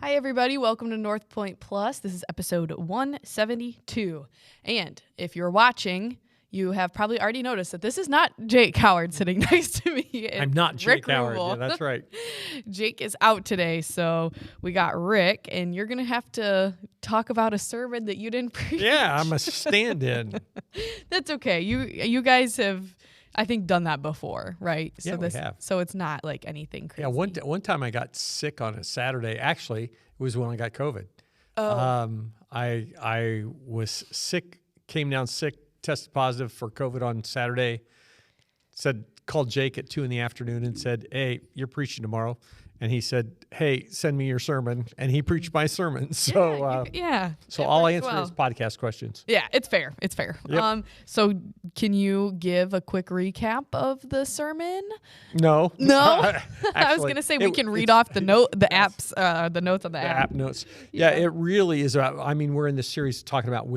Hi, everybody. Welcome to Northpointe Plus. This is episode 172. And if you're watching, you have probably already noticed that this is not Jake Howard sitting next to me. I'm not Jake Rick Howard. Rubel. Yeah, that's right. Jake is out today, so we got Rick, and you're going to have to talk about a sermon that you didn't preach. Yeah, I'm a stand-in. That's okay. You guys have, I think, done that before, right? Yeah, we have. So it's not like anything crazy. Yeah, one time I got sick on a Saturday. Actually, it was when I got COVID. Oh. I was sick, came down sick, tested positive for COVID on Saturday. Called Jake at 2 p.m. and said, "Hey, you're preaching tomorrow." And he said, "Hey, send me your sermon." And he preached my sermon. So So all I answer is podcast questions. Yeah, it's fair. It's fair. Yep. So can you give a quick recap of the sermon? No. Actually, I was Actually, going to say we can read off the notes on the the app. app notes. Yeah, it really is about, we're in this series talking about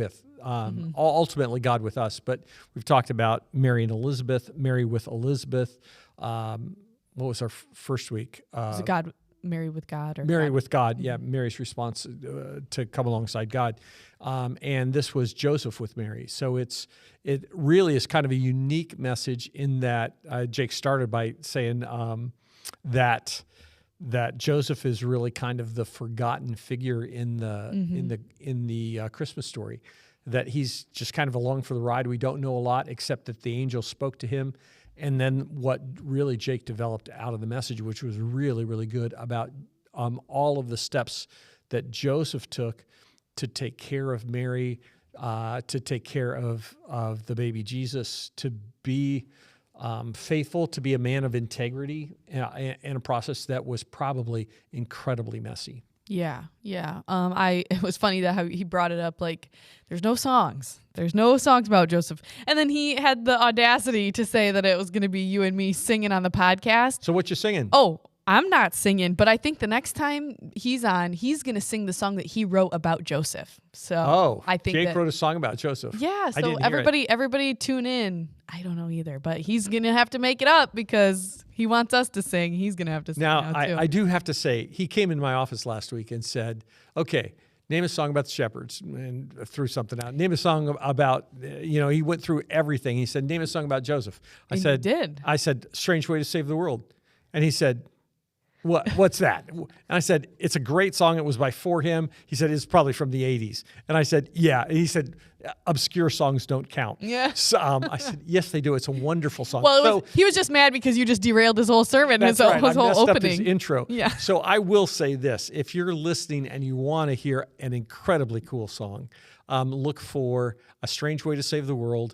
ultimately God with us, but we've talked about Mary and Elizabeth, Mary with Elizabeth. What was our first week? Is it God, Mary with God? Or Mary God? with God. Yeah, Mary's response to come alongside God. And this was Joseph with Mary. So it really is kind of a unique message in that Jake started by saying that Joseph is really kind of the forgotten figure in the Christmas story. That he's just kind of along for the ride. We don't know a lot except that the angel spoke to him. And then what really Jake developed out of the message, which was really, really good, about all of the steps that Joseph took to take care of Mary, to take care of the baby Jesus, to be faithful, to be a man of integrity, and a process that was probably incredibly messy. Yeah. It was funny that how he brought it up, like, there's no songs about Joseph. And then he had the audacity to say that it was going to be you and me singing on the podcast. So what you singing? Oh, I'm not singing, but I think the next time he's on, he's going to sing the song that he wrote about Joseph. So I think Jake wrote a song about Joseph. Yeah. So everybody tune in. I don't know either, but he's going to have to make it up because he wants us to sing. He's going to have to sing now too. I do have to say, he came in my office last week and said, "Okay, name a song about the shepherds," and threw something out. Name a song about, he went through everything. He said, "Name a song about Joseph." He did. I said, "Strange Way to Save the World." And he said, What's that? And I said, "It's a great song. It was by For Him." He said, "It's probably from the 80s. And I said, "Yeah." And he said, "Obscure songs don't count." Yeah. So, I said, "Yes, they do. It's a wonderful song." Well, he was just mad because you just derailed his whole sermon, That's his right. whole I messed opening. up his intro. Yeah. So I will say this. If you're listening and you want to hear an incredibly cool song, look for A Strange Way to Save the World,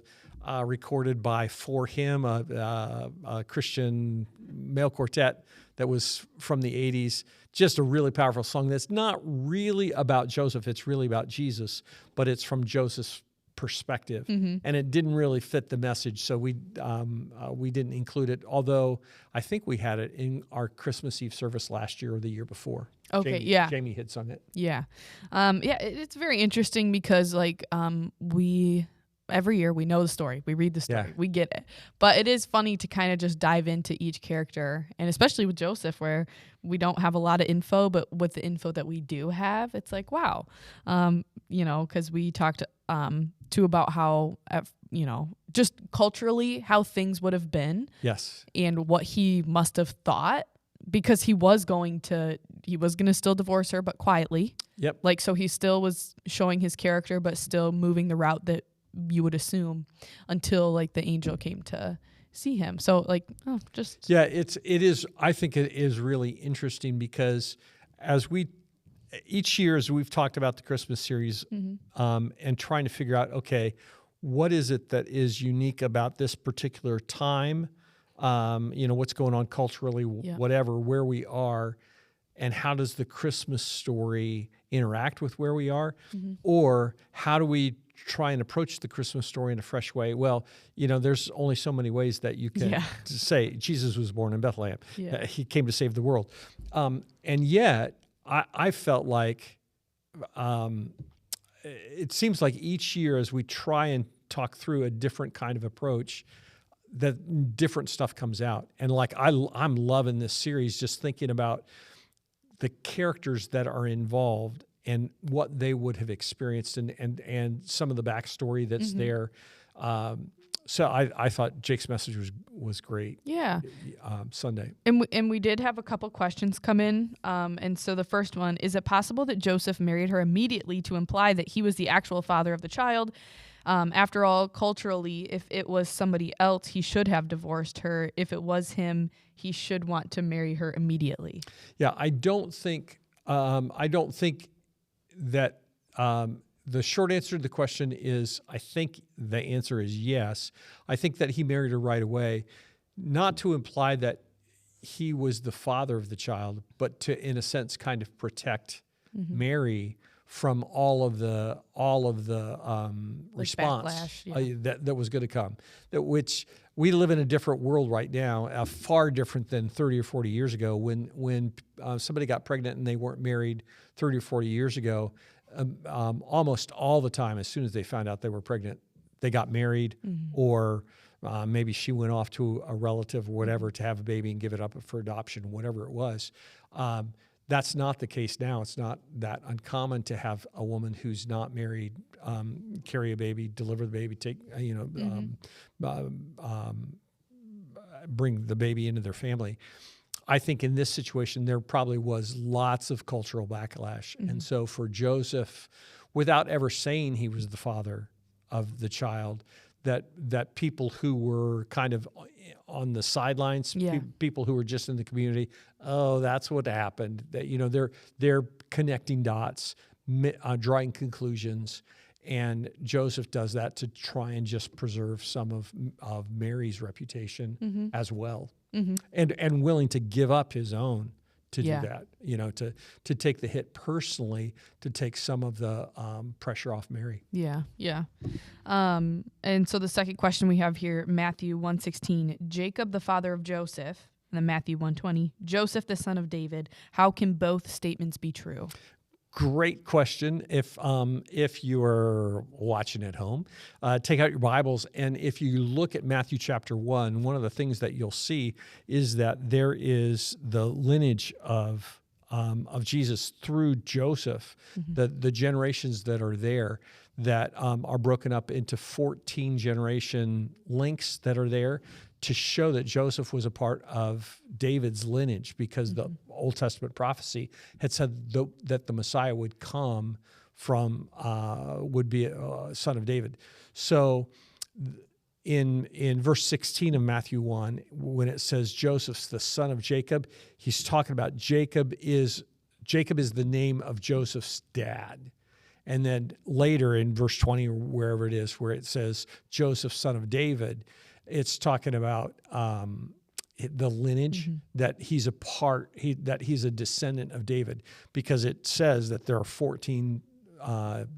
recorded by For Him, a Christian male quartet that was from the 80s. Just a really powerful song that's not really about Joseph. It's really about Jesus, but it's from Joseph's perspective. And it didn't really fit the message, so we didn't include it, although I think we had it in our Christmas Eve service last year or the year before. Okay, Jamie had sung it. Yeah. It's very interesting because, every year we know the story, we read the story, we get it. But it is funny to kind of just dive into each character, and especially with Joseph, where we don't have a lot of info, but with the info that we do have, it's like, wow. Because we talked too about how, just culturally how things would have been. Yes. And what he must have thought, because he was going to still divorce her, but quietly. Yep. So he still was showing his character, but still moving the route that you would assume until the angel came to see him. So it is. I think it is really interesting because each year as we've talked about the Christmas series, and trying to figure out, okay, what is it that is unique about this particular time? What's going on culturally, whatever, where we are, and how does the Christmas story interact with where we are? Or how do we try and approach the Christmas story in a fresh way? Well, there's only so many ways that you can say Jesus was born in Bethlehem. Yeah. He came to save the world. And yet I felt like it seems like each year as we try and talk through a different kind of approach, that different stuff comes out. And I'm loving this series, just thinking about the characters that are involved and what they would have experienced and some of the backstory that's there. So I thought Jake's message was great. Yeah. Sunday. And we did have a couple questions come in. And so the first one, is it possible that Joseph married her immediately to imply that he was the actual father of the child? After all, culturally, if it was somebody else, he should have divorced her. If it was him, he should want to marry her immediately. Yeah, I don't think that the short answer to the question is, I think the answer is yes. I think that he married her right away, not to imply that he was the father of the child, but to, in a sense, kind of protect Mary from all of the response backlash, that was going to come. Which we live in a different world right now, far different than 30 or 40 years ago. When somebody got pregnant and they weren't married 30 or 40 years ago, almost all the time, as soon as they found out they were pregnant, they got married, or maybe she went off to a relative or whatever to have a baby and give it up for adoption, whatever it was. That's not the case now. It's not that uncommon to have a woman who's not married carry a baby, deliver the baby, bring the baby into their family. I think in this situation, there probably was lots of cultural backlash. And so for Joseph, without ever saying he was the father of the child, that people who were kind of on the sidelines, people who were just in the community, oh, that's what happened. That they're connecting dots, drawing conclusions, and Joseph does that to try and just preserve some of Mary's reputation as well, and willing to give up his own to do that, to take the hit personally, to take some of the pressure off Mary. Yeah. And so the second question we have here, Matthew 1:16, Jacob the father of Joseph, and then Matthew 1:20, Joseph the son of David. How can both statements be true? Great question. If you are watching at home, take out your Bibles, and if you look at Matthew chapter 1, one of the things that you'll see is that there is the lineage of Jesus through Joseph, the generations that are there that are broken up into 14 generation links that are there to show that Joseph was a part of David's lineage, because the Old Testament prophecy had said that the Messiah would come from, would be a son of David. So in verse 16 of Matthew 1, when it says Joseph's the son of Jacob, he's talking about Jacob is the name of Joseph's dad. And then later in verse 20 or wherever it is, where it says Joseph, son of David, it's talking about the lineage that he's that he's a descendant of David, because it says that there are 14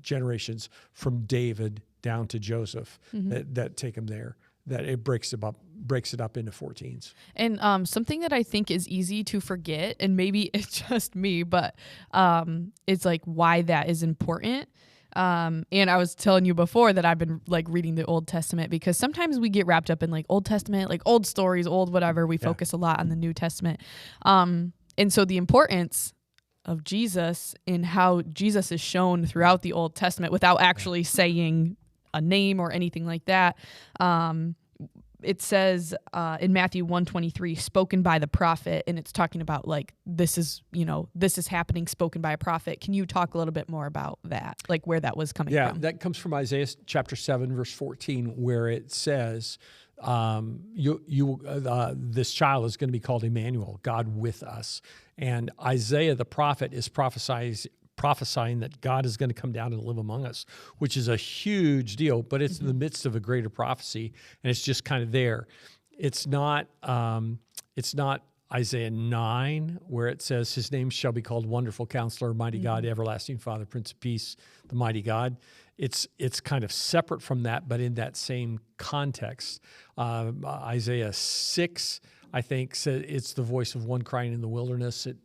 generations from David down to Joseph that take him there. That it breaks it up into 14s. And something that I think is easy to forget, and maybe it's just me, but it's like why that is important. And I was telling you before that I've been like reading the Old Testament, because sometimes we get wrapped up in like Old Testament, like old stories, old whatever. We focus a lot on the New Testament. And so the importance of Jesus and how Jesus is shown throughout the Old Testament without actually saying a name or anything like that. It says in Matthew 1:23, spoken by the prophet, and it's talking about like this is happening, spoken by a prophet. Can you talk a little bit more about that, like where that was coming from? Yeah, that comes from Isaiah chapter 7, verse 14, where it says, this child is going to be called Emmanuel, God with us. And Isaiah the prophet is prophesying that God is going to come down and live among us, which is a huge deal, but it's in the midst of a greater prophecy, and it's just kind of there. It's not Isaiah 9, where it says, his name shall be called Wonderful Counselor, Mighty God, Everlasting Father, Prince of Peace, the Mighty God. It's kind of separate from that, but in that same context. Isaiah 6, I think, says it's the voice of one crying in the wilderness. It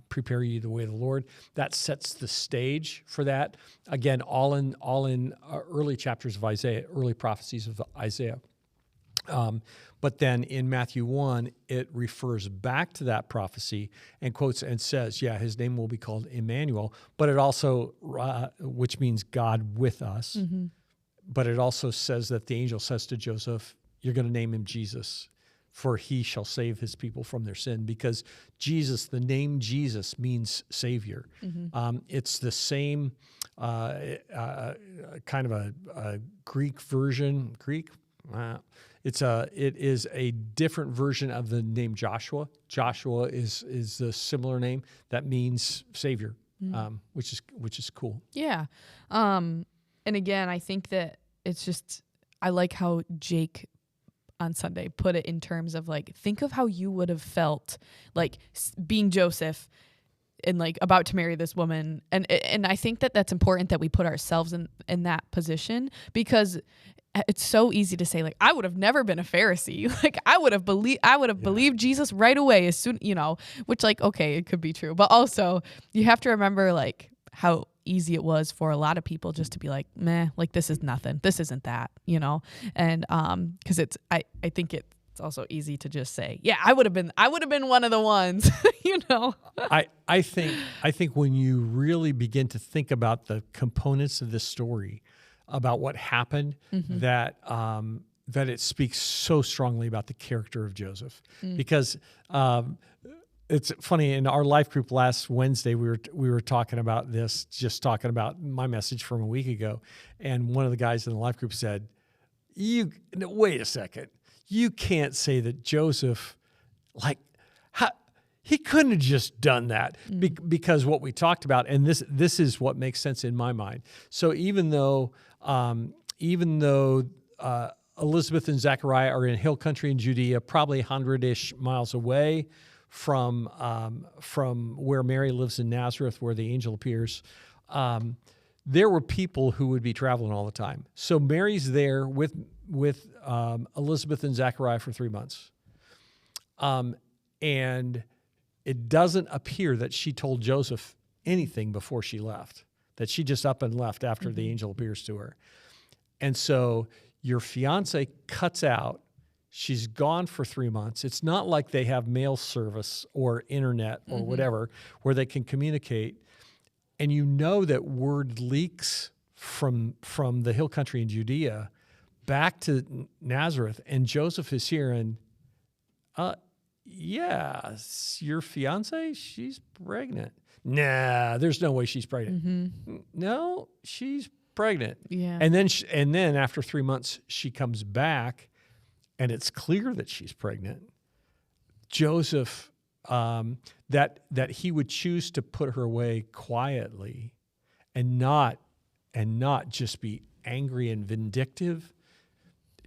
prepare you the way of the Lord. That sets the stage for that. Again, all in early chapters of Isaiah, early prophecies of Isaiah. But then in Matthew 1, it refers back to that prophecy and quotes and says, yeah, his name will be called Emmanuel, but it also, which means God with us. Mm-hmm. But it also says that the angel says to Joseph, you're going to name him Jesus, for he shall save his people from their sin. Because Jesus, the name Jesus means Savior. Mm-hmm. It's the same kind of a Greek version. It is a different version of the name Joshua. Joshua is the similar name that means Savior, which is cool. Yeah, and again, I think that it's just, I like how Jake on Sunday put it in terms of like, think of how you would have felt like being Joseph and like about to marry this woman, and I think that that's important that we put ourselves in that position, because it's so easy to say like, I would have never been a Pharisee. Like I would have believed Jesus right away as soon, which like, okay, it could be true. But also you have to remember like how easy it was for a lot of people just to be like, meh, like this is nothing. This isn't that, and cause I think it's also easy to just say, yeah, I would have been one of the ones, I think when you really begin to think about the components of this story, about what happened, mm-hmm. that it speaks so strongly about the character of Joseph. Because it's funny, in our life group last Wednesday, we were talking about this, just talking about my message from a week ago, and one of the guys in the life group said, wait a second, you can't say that Joseph, he couldn't have just done that, because what we talked about, and this is what makes sense in my mind. So even though Elizabeth and Zechariah are in hill country in Judea, probably 100-ish miles away from where Mary lives in Nazareth, where the angel appears, there were people who would be traveling all the time. So Mary's there with Elizabeth and Zechariah for 3 months. And it doesn't appear that she told Joseph anything before she left, that she just up and left after mm-hmm. the angel appears to her. And so your fiance cuts out. She's gone for 3 months. It's not like they have mail service or internet or mm-hmm. whatever where they can communicate. And that word leaks from the hill country in Judea back to Nazareth, and Joseph is here, and yeah, your fiance, she's pregnant. Nah, there's no way she's pregnant. Mm-hmm. No, she's pregnant. Yeah. And then after 3 months, she comes back, and it's clear that she's pregnant. Joseph, that he would choose to put her away quietly, and not just be angry and vindictive,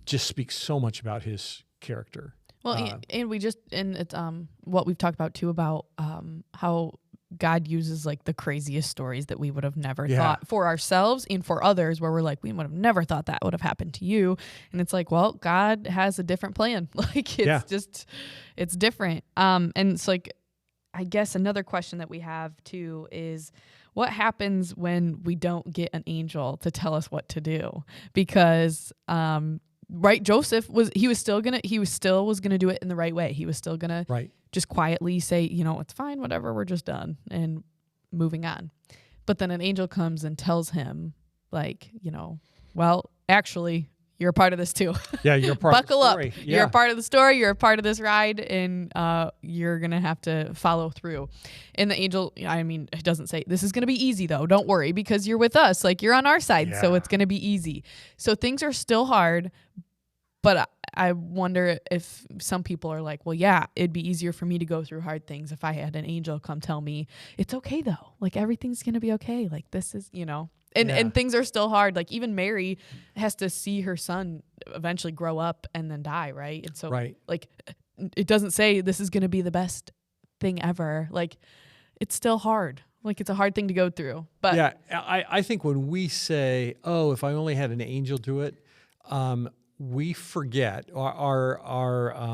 just speaks so much about his character. Well, and it's what we've talked about too, about how God uses like the craziest stories that we would have never thought for ourselves and for others, where we're like, we would have never thought that would have happened to you. And it's like, well, God has a different plan. Like it's different. And it's like, I guess another question that we have too is, what happens when we don't get an angel to tell us what to do? Because, right, Joseph was still gonna do it in the right way. He was still gonna just quietly say, it's fine, whatever, we're just done and moving on. But then an angel comes and tells him, like, well, actually, you're a part of this too. Yeah, you're a part Buckle of the story. Buckle up. Yeah. You're a part of the story. You're a part of this ride, and you're going to have to follow through. And the angel, it doesn't say, this is going to be easy, though. Don't worry, because you're with us. Like, you're on our side, so it's going to be easy. So things are still hard, but I wonder if some people are like, well, yeah, it'd be easier for me to go through hard things if I had an angel come tell me, it's okay, though. Like, everything's going to be okay. Like, this is, And things are still hard. Like, even Mary has to see her son eventually grow up and then die, right? And so, like, it doesn't say this is going to be the best thing ever. Like, it's still hard. Like, it's a hard thing to go through. But yeah, I think when we say, oh, if I only had an angel do it, we forget. Our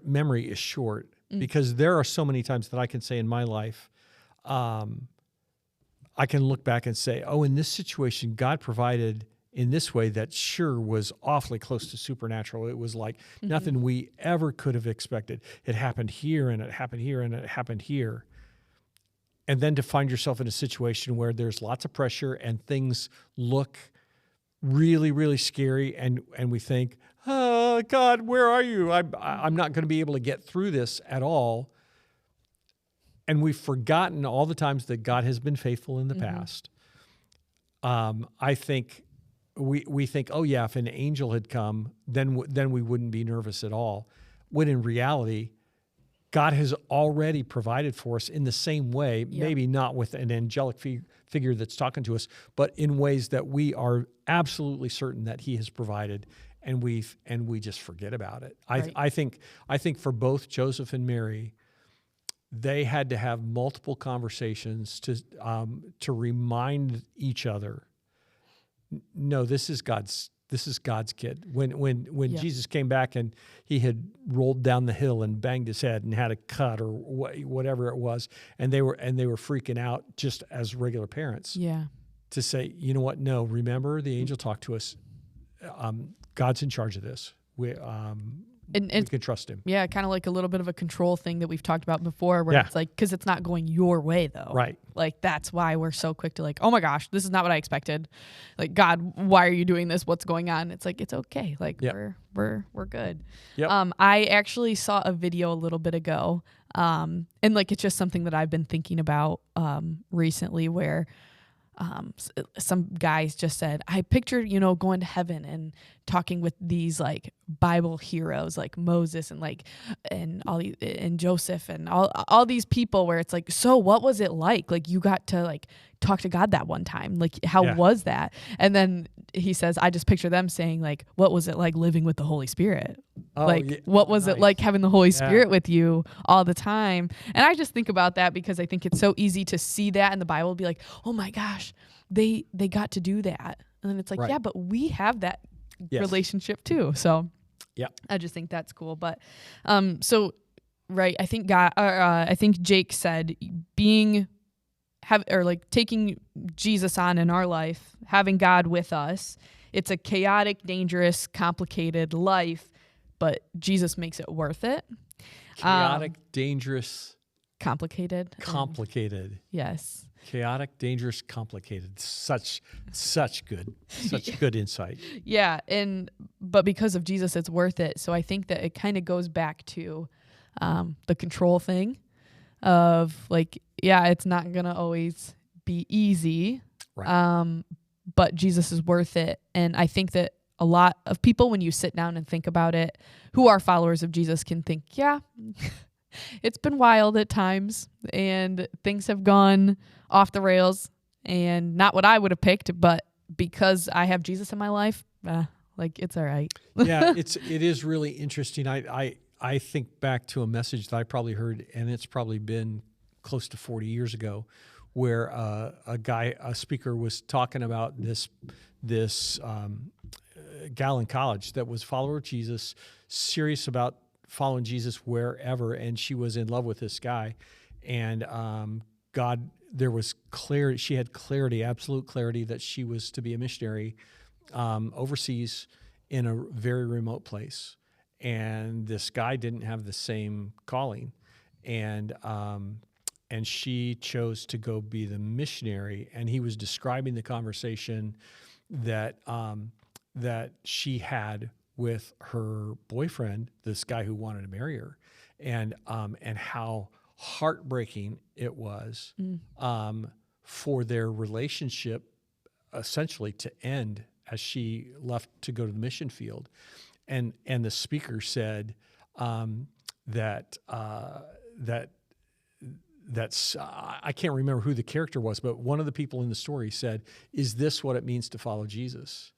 memory is short, because there are so many times that I can say in my life, I can look back and say, oh, in this situation, God provided in this way that sure was awfully close to supernatural. It was like nothing we ever could have expected. It happened here, and it happened here, and it happened here. And then to find yourself in a situation where there's lots of pressure and things look really, really scary, and we think, oh, God, where are you? I'm not going to be able to get through this at all. And we've forgotten all the times that God has been faithful in the past. I think we think, oh yeah, if an angel had come, then we wouldn't be nervous at all. When in reality, God has already provided for us in the same way, maybe not with an angelic figure that's talking to us, but in ways that we are absolutely certain that He has provided, and we just forget about it. Right. I think for both Joseph and Mary, they had to have multiple conversations to remind each other, no, this is God's kid. When Jesus came back and he had rolled down the hill and banged his head and had a cut or whatever it was, and they were freaking out just as regular parents. Yeah. To say, you know what? No, remember the angel talked to us. God's in charge of this. We can trust Him. Yeah, kind of like a little bit of a control thing that we've talked about before, where it's like, because it's not going your way though. Right. Like that's why we're so quick to like, oh my gosh, this is not what I expected. Like, God, why are you doing this? What's going on? It's like, it's okay. Like we're good. Yep. I actually saw a video a little bit ago, and like it's just something that I've been thinking about recently, where some guys just said, I pictured, going to heaven and talking with these like Bible heroes like Moses and all these, and Joseph and all these people, where it's like, so what was it like? Like you got to like talk to God that one time. Like how was that? And then he says, I just picture them saying like, what was it like living with the Holy Spirit? What was it like having the Holy Spirit with you all the time? And I just think about that because I think it's so easy to see that in the Bible, be like, oh my gosh, they got to do that. And then it's like, yeah, but we have that relationship too. So I just think that's cool. But I think I think Jake said taking Jesus on in our life, having God with us, it's a chaotic, dangerous, complicated life, but Jesus makes it worth it. Chaotic, dangerous, complicated. Yes. Chaotic, dangerous, complicated. Such good insight. Yeah, but because of Jesus, it's worth it. So I think that it kind of goes back to the control thing of like, it's not gonna always be easy, right. But Jesus is worth it. And I think that a lot of people, when you sit down and think about it, who are followers of Jesus, can think, it's been wild at times and things have gone off the rails and not what I would have picked, but because I have Jesus in my life, it's all right. It is really interesting. I think back to a message that I probably heard, and it's probably been close to 40 years ago, where a speaker was talking about this gal in college that was a follower of Jesus, serious about following Jesus wherever, and she was in love with this guy, and there was clarity. She had clarity, absolute clarity, that she was to be a missionary overseas in a very remote place, and this guy didn't have the same calling, and she chose to go be the missionary. And he was describing the conversation that she had with her boyfriend, this guy who wanted to marry her, and how heartbreaking it was for their relationship essentially to end as she left to go to the mission field. And the speaker said that I can't remember who the character was, but one of the people in the story said, "Is this what it means to follow Jesus?"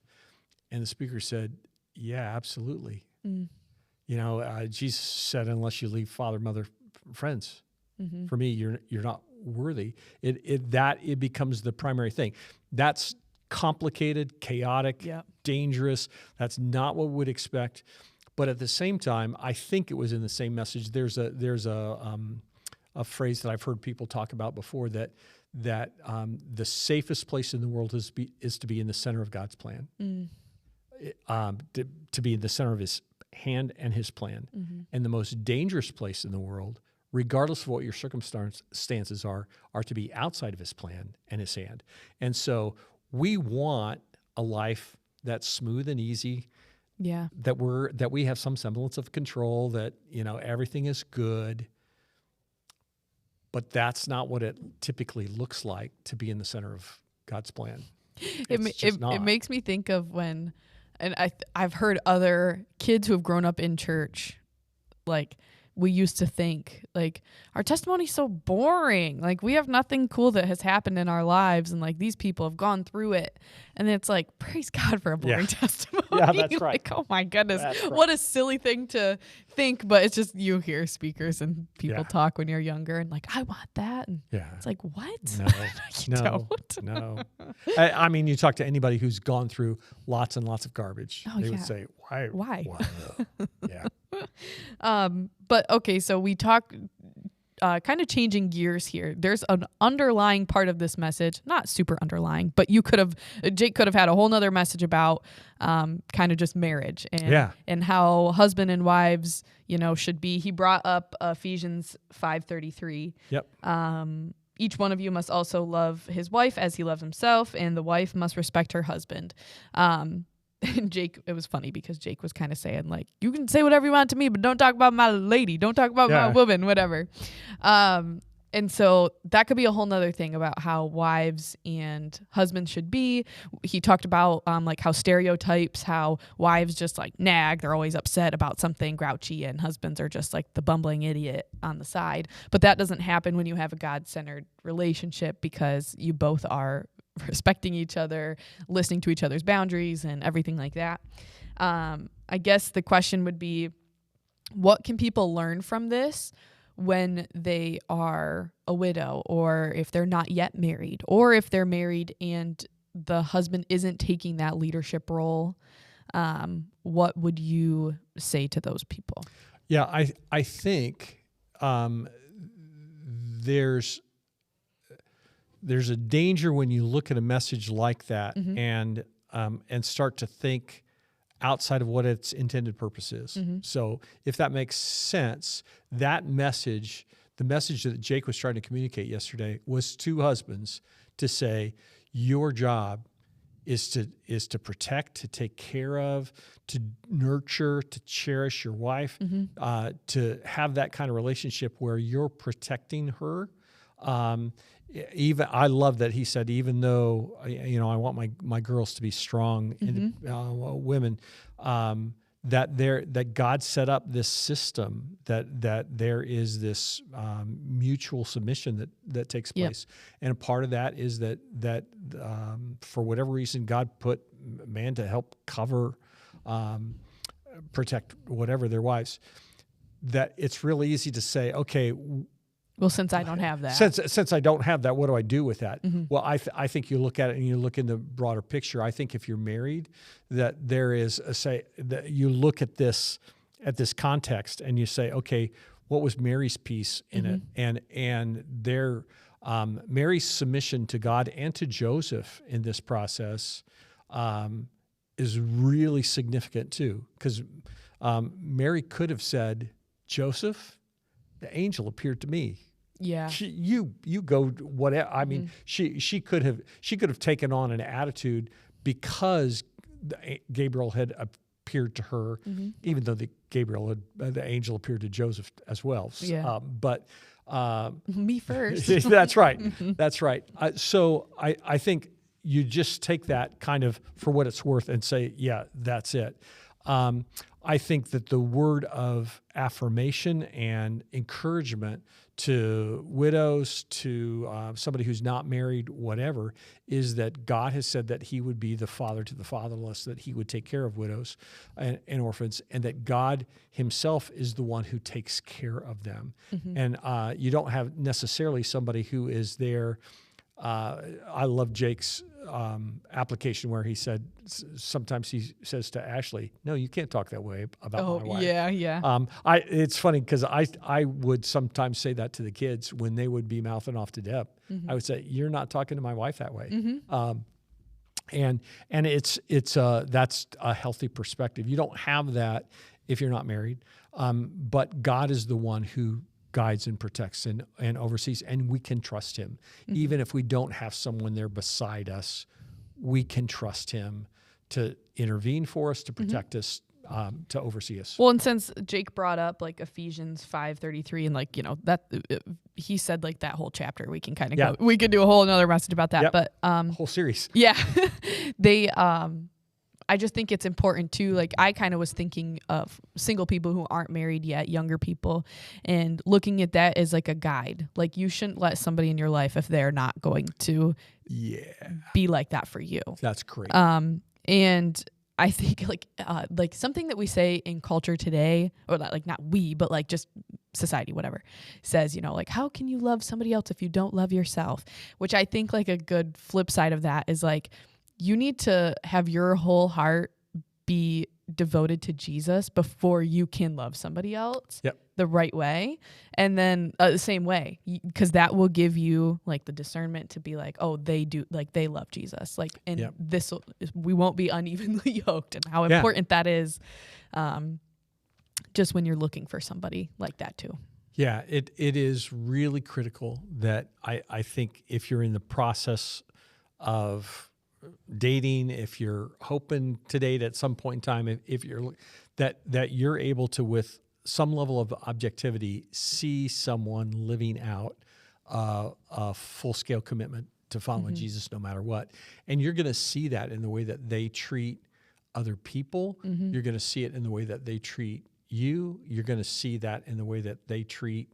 And the speaker said, "Yeah, absolutely." Jesus said, "Unless you leave father, mother, friends, for me, you're not worthy." It becomes the primary thing. That's complicated, chaotic, dangerous. That's not what we would expect. But at the same time, I think it was in the same message. There's a phrase that I've heard people talk about before, that that the safest place in the world is to be in the center of God's plan, to be in the center of His hand and His plan. And the most dangerous place in the world, regardless of what your circumstances are to be outside of His plan and His hand. And so we want a life that's smooth and easy. Yeah. That we have some semblance of control, that, everything is good. But that's not what it typically looks like to be in the center of God's plan. It makes me think of when, and I've heard other kids who have grown up in church, like, we used to think, like, our testimony's so boring. Like, we have nothing cool that has happened in our lives, and, like, these people have gone through it. And it's like, praise God for a boring testimony. Yeah, that's right. Like, oh my goodness, Right. What a silly thing to think. But it's just, you hear speakers and people talk when you're younger, and like, I want that. And it's like, what? No. I mean, you talk to anybody who's gone through lots and lots of garbage. They would say, why? Yeah. But okay, so we talk, kind of changing gears here. There's an underlying part of this message, not super underlying, but Jake could have had a whole nother message about kind of just marriage and how husband and wives, should be. He brought up Ephesians 5:33. Yep. Each one of you must also love his wife as he loves himself, and the wife must respect her husband. And Jake, it was funny because Jake was kind of saying, like, you can say whatever you want to me, but don't talk about my lady. Don't talk about my woman, whatever. And so that could be a whole nother thing about how wives and husbands should be. He talked about like how stereotypes, how wives just like nag. They're always upset about something, grouchy, and husbands are just like the bumbling idiot on the side. But that doesn't happen when you have a God-centered relationship, because you both are respecting each other, listening to each other's boundaries, and everything like that. I guess the question would be, what can people learn from this when they are a widow, or if they're not yet married, or if they're married and the husband isn't taking that leadership role? What would you say to those people? Yeah, I think there's a danger when you look at a message like that and start to think outside of what its intended purpose is. So if that makes sense, that message, the message that Jake was trying to communicate yesterday, was to husbands to say, your job is to protect, to take care of, to nurture, to cherish your wife, to have that kind of relationship where you're protecting her. Even I love that he said, even though I want my girls to be strong women, that God set up this system that there is this mutual submission that takes place, and a part of that is that for whatever reason God put man to help cover, protect whatever their wives. That it's really easy to say, okay, well, since I don't have that. Since I don't have that, what do I do with that? Well, I think you look at it and you look in the broader picture. I think if you're married, that there is that you look at this context and you say, okay, what was Mary's piece in it? And their Mary's submission to God and to Joseph in this process is really significant too, because Mary could have said, Joseph, the angel appeared to me. Yeah. You go whatever. I mean, she could have taken on an attitude because Gabriel had appeared to her, even though the angel appeared to Joseph as well. Yeah. But me first. That's right. That's right. So I think you just take that kind of for what it's worth and say, yeah, that's it. I think that the word of affirmation and encouragement to widows, to somebody who's not married, whatever, is that God has said that he would be the father to the fatherless, that he would take care of widows and orphans, and that God himself is the one who takes care of them. And you don't have necessarily somebody who is there I love Jake's application where he said sometimes he says to Ashley, "No, you can't talk that way about my wife." Yeah. It's funny because I would sometimes say that to the kids when they would be mouthing off to Deb. I would say, "You're not talking to my wife that way." And it's that's a healthy perspective. You don't have that if you're not married, but God is the one who guides and protects and oversees, and we can trust him. Even if we don't have someone there beside us, we can trust him to intervene for us, to protect us, to oversee us. Well, and since Jake brought up like Ephesians 5:33 and like, that he said like that whole chapter, we can kind of go, we could do a whole another message about that, but whole series. Yeah. They I just think it's important too. Like I kind of was thinking of single people who aren't married yet, younger people, and looking at that as like a guide. Like you shouldn't let somebody in your life if they're not going to be like that for you. That's great. And I think like something that we say in culture today, or not we, but like just society, whatever, says, like, how can you love somebody else if you don't love yourself? Which I think like a good flip side of that is like, you need to have your whole heart be devoted to Jesus before you can love somebody else the right way. And then the same way, because that will give you like the discernment to be like, oh, they do, like they love Jesus. Like, and we won't be unevenly yoked, and how important that is just when you're looking for somebody like that too. Yeah, it is really critical that I think if you're in the process of dating, if you're hoping to date at some point in time, if you're that you're able to, with some level of objectivity, see someone living out a full-scale commitment to following Jesus no matter what. And you're going to see that in the way that they treat other people. You're going to see it in the way that they treat you. You're going to see that in the way that they treat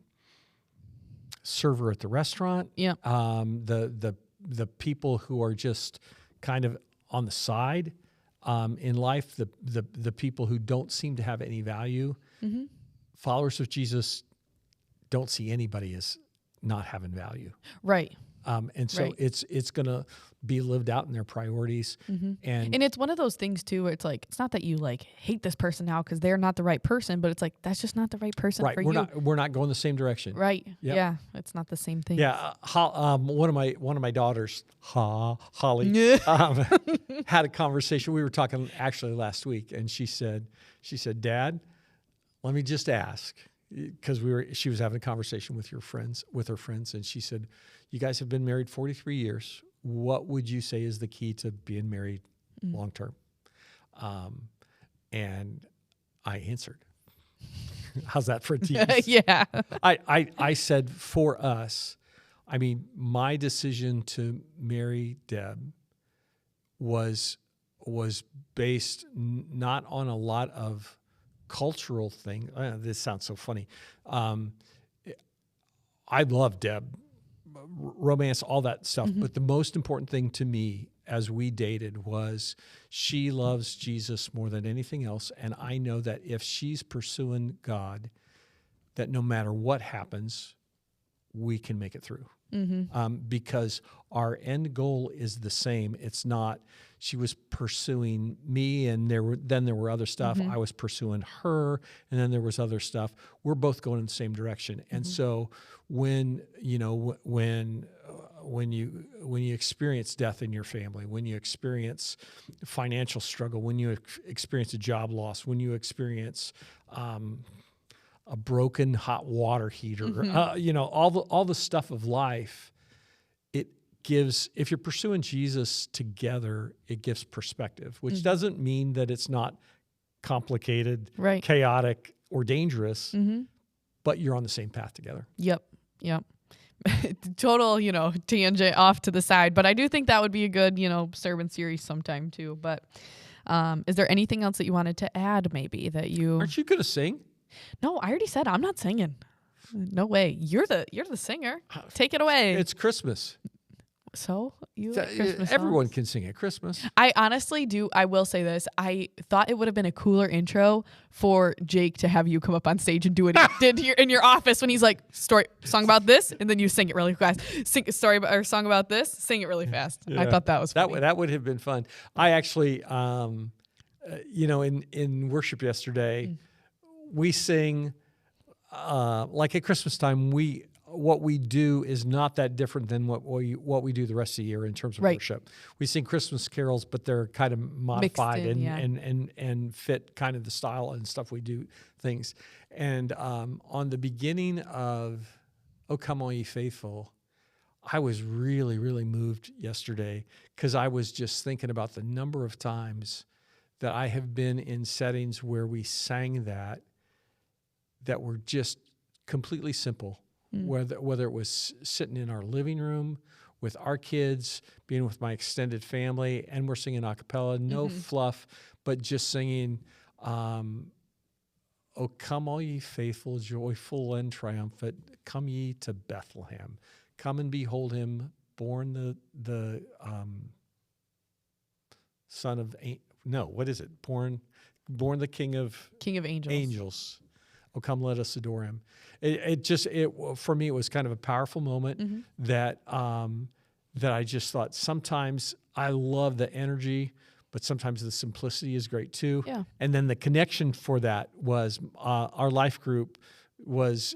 server at the restaurant. The people who are just kind of on the side in life, the people who don't seem to have any value. Followers of Jesus don't see anybody as not having value. Right. And so it's going to be lived out in their priorities. And it's one of those things too, where it's like, it's not that you like hate this person now because they're not the right person, but it's like, that's just not the right person for you. We're not going the same direction. Right. Yep. Yeah. It's not the same thing. Yeah. One of my daughters, Holly, had a conversation. We were talking actually last week, and she said, "Dad, let me just ask," because she was having a conversation with her friends, and she said, "You guys have been married 43 years. What would you say is the key to being married long term?" And I answered, "How's that for a tease?" Yeah. I said, for us, I mean, my decision to marry Deb was based not on a lot of cultural thing. This sounds so funny. I love Deb, romance, all that stuff. But the most important thing to me as we dated was she loves Jesus more than anything else. And I know that if she's pursuing God, that no matter what happens, we can make it through. Because our end goal is the same. It's not she was pursuing me and there were other stuff. I was pursuing her, and then there was other stuff. We're both going in the same direction. And so when you experience death in your family, when you experience financial struggle, when you experience a job loss, when you experience a broken hot water heater, all the stuff of life, it gives, if you're pursuing Jesus together, it gives perspective, which doesn't mean that it's not complicated, chaotic, or dangerous, but you're on the same path together. Yep. Total, tangent off to the side, but I do think that would be a good, sermon series sometime too. But is there anything else that you wanted to add maybe that you... Aren't you going to sing? No, I already said I'm not singing. No way. You're the singer. Take it away. It's Christmas. So you like Christmas everyone songs? can sing at Christmas. I honestly do. I will say this. I thought it would have been a cooler intro for Jake to have you come up on stage and do what he did here in your office when he's like, song about this, and then you sing it really fast. Sing a story or song about this, sing it really fast. Yeah. I thought that was funny. That would have been fun. I actually, in worship yesterday, we sing like at Christmas time. What we do is not that different than what we do the rest of the year in terms of worship. We sing Christmas carols, but they're kind of modified and fit kind of the style and stuff we do things. And on the beginning of "O Come All Ye Faithful," I was really, really moved yesterday because I was just thinking about the number of times that I have been in settings where we sang that were just completely simple. Whether it was sitting in our living room with our kids, being with my extended family, and we're singing a cappella, no fluff, but just singing, "O come all ye faithful, joyful and triumphant, come ye to Bethlehem. Come and behold him, born the son of, what is it? Born the King of Angels. Oh, come, let us adore him." It for me, it was kind of a powerful moment that I just thought sometimes I love the energy, but sometimes the simplicity is great too. Yeah. And then the connection for that was our life group was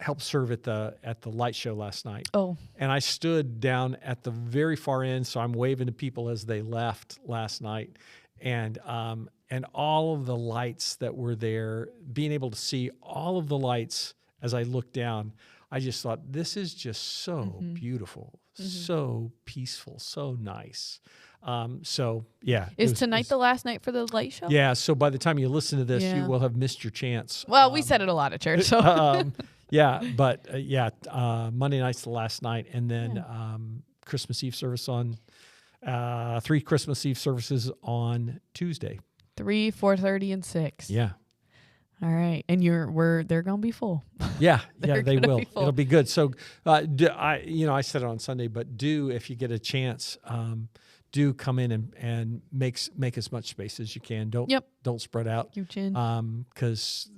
helped serve at the light show last night. Oh. And I stood down at the very far end, so I'm waving to people as they left last night. And all of the lights that were there, being able to see all of the lights as I looked down, I just thought, this is just so beautiful, so peaceful, so nice. So, yeah. Is tonight the last night for the light show? Yeah, so by the time you listen to this, you will have missed your chance. Well, we said it a lot at church. So. Monday night's the last night, and then Christmas Eve service on 3 Christmas Eve services on Tuesday. 3, 4:30, and 6. Yeah. All right, and they're gonna be full. Yeah, they will. It'll be good. So, I said it on Sunday, but if you get a chance, do come in and make as much space as you can. Don't spread out. Because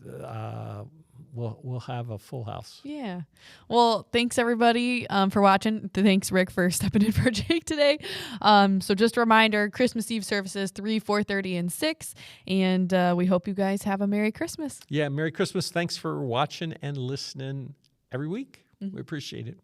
we'll have a full house. Yeah. Well, thanks everybody for watching. Thanks Rick for stepping in for Jake today. So just a reminder, Christmas Eve services 3, 4:30, and 6. And we hope you guys have a Merry Christmas. Yeah, Merry Christmas. Thanks for watching and listening every week. We appreciate it.